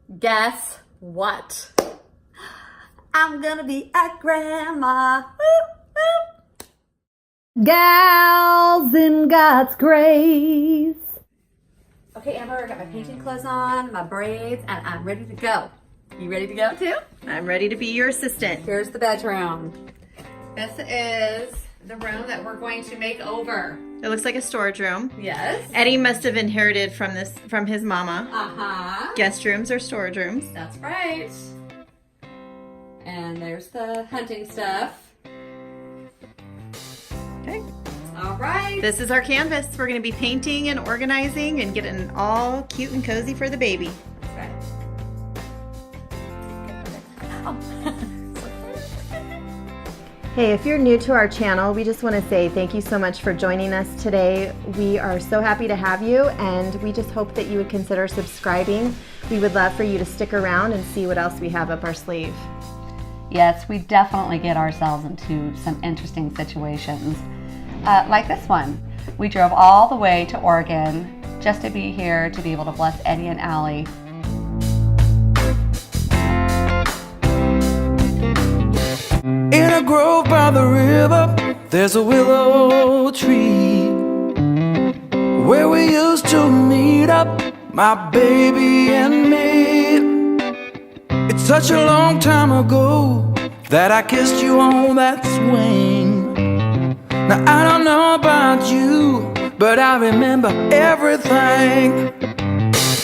Guess what? I'm gonna be a grandma. Woo, woo. Gals in God's grace. Okay, Amber, I got my painting clothes on, my braids, and I'm ready to go. You ready to go too? I'm ready to be your assistant. Here's the bedroom. This is the room that we're going to make over. It looks like a storage room. Yes. Eddie must have inherited from his mama. Uh-huh. Guest rooms or storage rooms. That's right. And there's the hunting stuff. Okay. All right. This is our canvas. We're going to be painting and organizing and getting it all cute and cozy for the baby. That's right. Oh. Hey, if you're new to our channel, we just want to say thank you so much for joining us today. We are so happy to have you, and we just hope that you would consider subscribing. We would love for you to stick around and see what else we have up our sleeve. Yes, we definitely get ourselves into some interesting situations. Like this one. We drove all the way to Oregon just to be here to be able to bless Eddie and Allie. In a grove by the river, there's a willow tree where we used to meet up, my baby and me. It's such a long time ago that I kissed you on that swing. Now I don't know about you, but I remember everything.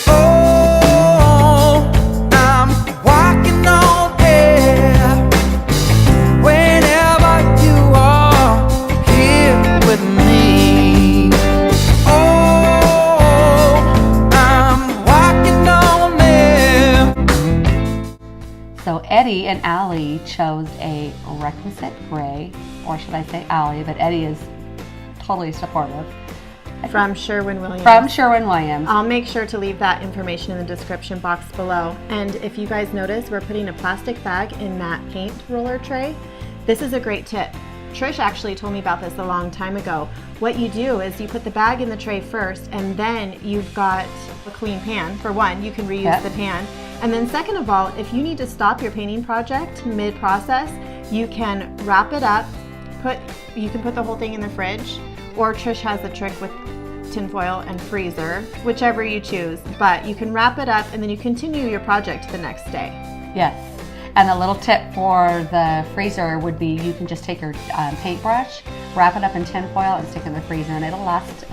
Oh, I'm walking on air whenever you are here with me. Oh, I'm walking on air. So Eddie and Allie chose a Requisite gray, or should I say Allie, but Eddie is totally supportive. From Sherwin Williams. From Sherwin-Williams. I'll make sure to leave that information in the description box below. And if you guys notice, we're putting a plastic bag in that paint roller tray. This is a great tip. Trish actually told me about this a long time ago. What you do is you put the bag in the tray first, and then you've got a clean pan. For one, you can reuse the pan. And then second of all, if you need to stop your painting project mid-process, you can wrap it up, you can put the whole thing in the fridge, or Trish has the trick with tinfoil and freezer, whichever you choose. But you can wrap it up and then you continue your project the next day. Yes. And a little tip for the freezer would be you can just take your paintbrush, wrap it up in tinfoil and stick it in the freezer, and it'll last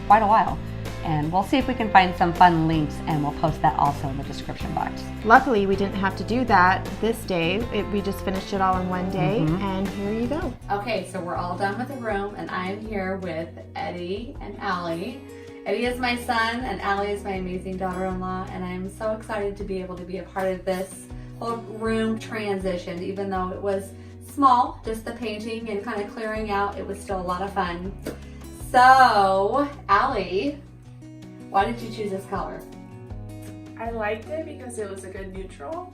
quite a while. And we'll see if we can find some fun links, and we'll post that also in the description box. Luckily, we didn't have to do that this day. We just finished it all in one day, and here you go. Okay, so we're all done with the room, and I'm here with Eddie and Allie. Eddie is my son, and Allie is my amazing daughter-in-law, and I'm so excited to be able to be a part of this whole room transition. Even though it was small, just the painting and kind of clearing out, it was still a lot of fun. So, Allie, why did you choose this color? I liked it because it was a good neutral.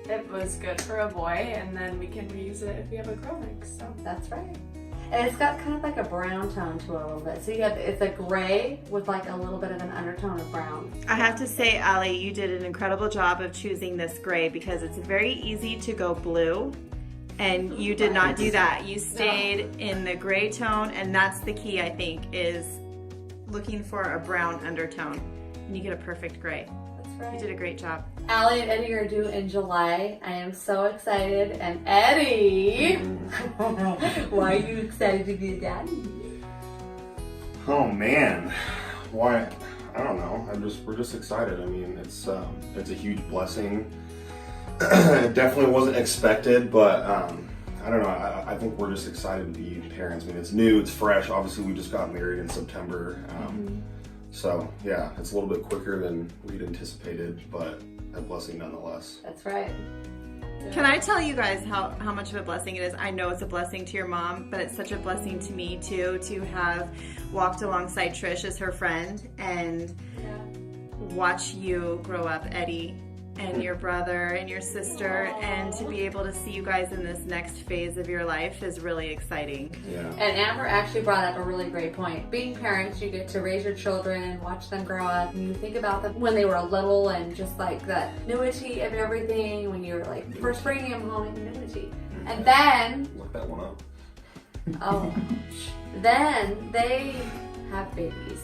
It was good for a boy, and then we can reuse it if we have a girl mix. So That's right. And it's got kind of like a brown tone to it a little bit. So it's a gray with like a little bit of an undertone of brown. I have to say, Allie, you did an incredible job of choosing this gray because it's very easy to go blue, and you did not do that. You stayed in the gray tone, and that's the key, I think, is looking for a brown undertone, and you get a perfect gray. That's right. You did a great job. Allie and Eddie are due in July. I am so excited. And Eddie, why are you excited to be a daddy? Oh man, why? I don't know. We're just excited. I mean, it's a huge blessing. It definitely wasn't expected, but I don't know. I think we're just excited to be parents. I mean, it's new, it's fresh. Obviously, we just got married in September. So yeah, it's a little bit quicker than we'd anticipated, but a blessing nonetheless. That's right. Can I tell you guys how much of a blessing it is? I know it's a blessing to your mom, but it's such a blessing to me too, to have walked alongside Trish as her friend and watch you grow up, Eddie, and your brother and your sister, and to be able to see you guys in this next phase of your life is really exciting. Yeah. And Amber actually brought up a really great point. Being parents, you get to raise your children, watch them grow up, and you think about them when they were little and just like that nudity of everything, when you were like first bringing them home in nudity. And then, Look that one up. then they have babies.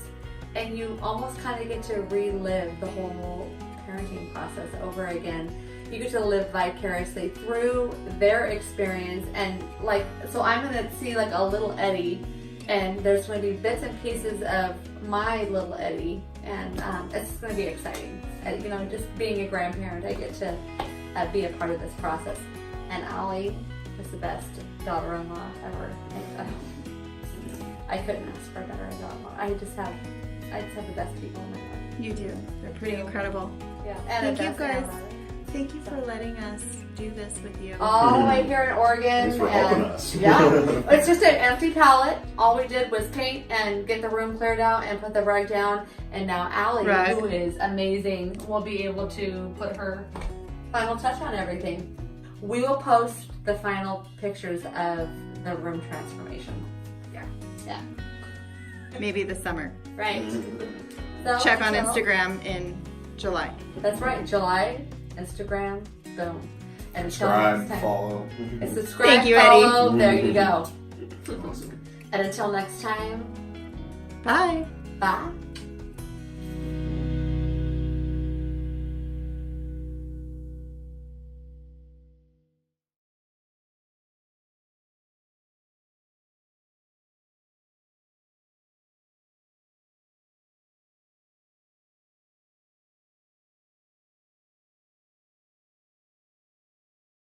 And you almost kind of get to relive the whole parenting process over again. You get to live vicariously through their experience, and like, so I'm gonna see like a little Eddie, and there's gonna be bits and pieces of my little Eddie, and it's gonna be exciting. You know, just being a grandparent, I get to be a part of this process. And Allie is the best daughter-in-law ever. I couldn't ask for a better daughter-in-law. I just have the best people in my life. You do. They're pretty incredible. Yeah. And Thank you guys. Thank you for letting us do this with you. All the way here in Oregon. Thanks for helping us. Yeah. It's just an empty palette. All we did was paint and get the room cleared out and put the rug down. And now Allie, who is amazing, will be able to put her final touch on everything. We will post the final pictures of the room transformation. Yeah. Maybe this summer. Right. So, Check on Instagram in July. That's right. July, Instagram, boom. And Subscribe, follow. And subscribe, Thank you, follow. Eddie. There you go. Awesome. And until next time, Bye. bye.